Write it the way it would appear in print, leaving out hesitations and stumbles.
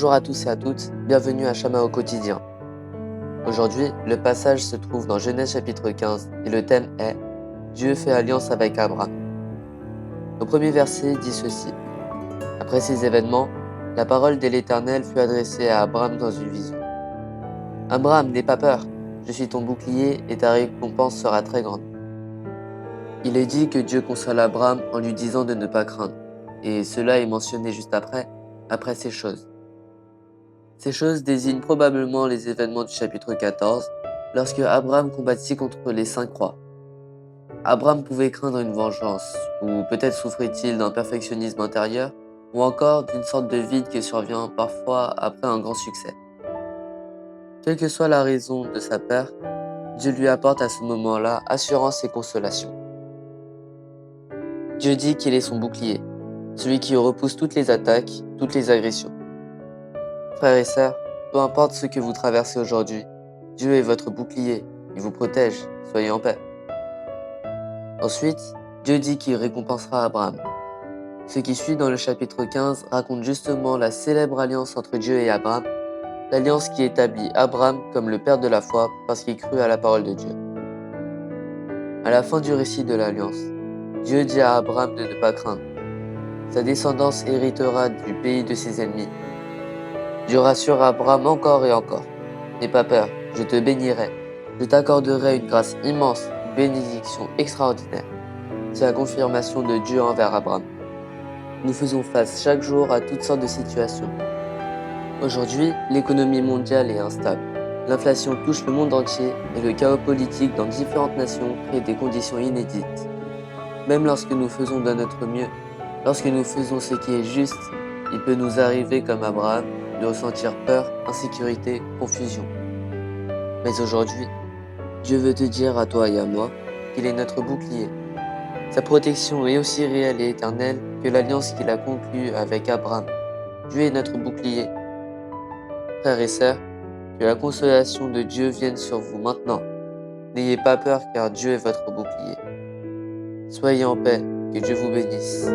Bonjour à tous et à toutes, bienvenue à Chama au quotidien. Aujourd'hui, le passage se trouve dans Genèse chapitre 15 et le thème est Dieu fait alliance avec Abraham. Le premier verset dit ceci. Après ces événements, la parole de l'Éternel fut adressée à Abraham dans une vision. Abraham, n'aie pas peur, je suis ton bouclier et ta récompense sera très grande. Il est dit que Dieu console Abraham en lui disant de ne pas craindre, et cela est mentionné juste après ces choses. Ces choses désignent probablement les événements du chapitre 14, lorsque Abraham combattit contre les 5 rois. Abraham pouvait craindre une vengeance, ou peut-être souffrait-il d'un perfectionnisme intérieur, ou encore d'une sorte de vide qui survient parfois après un grand succès. Quelle que soit la raison de sa peur, Dieu lui apporte à ce moment-là assurance et consolation. Dieu dit qu'il est son bouclier, celui qui repousse toutes les attaques, toutes les agressions. Frères et sœurs, peu importe ce que vous traversez aujourd'hui, Dieu est votre bouclier, il vous protège, soyez en paix. Ensuite, Dieu dit qu'il récompensera Abraham. Ce qui suit dans le chapitre 15 raconte justement la célèbre alliance entre Dieu et Abraham, l'alliance qui établit Abraham comme le père de la foi parce qu'il crut à la parole de Dieu. À la fin du récit de l'alliance, Dieu dit à Abraham de ne pas craindre. Sa descendance héritera du pays de ses ennemis. Dieu rassure Abraham encore et encore. N'aie pas peur, je te bénirai. Je t'accorderai une grâce immense, une bénédiction extraordinaire. C'est la confirmation de Dieu envers Abraham. Nous faisons face chaque jour à toutes sortes de situations. Aujourd'hui, l'économie mondiale est instable. L'inflation touche le monde entier et le chaos politique dans différentes nations crée des conditions inédites. Même lorsque nous faisons de notre mieux, lorsque nous faisons ce qui est juste, il peut nous arriver comme Abraham de ressentir peur, insécurité, confusion. Mais aujourd'hui, Dieu veut te dire à toi et à moi qu'il est notre bouclier. Sa protection est aussi réelle et éternelle que l'alliance qu'il a conclue avec Abraham. Dieu est notre bouclier. Frères et sœurs, que la consolation de Dieu vienne sur vous maintenant. N'ayez pas peur car Dieu est votre bouclier. Soyez en paix, que Dieu vous bénisse.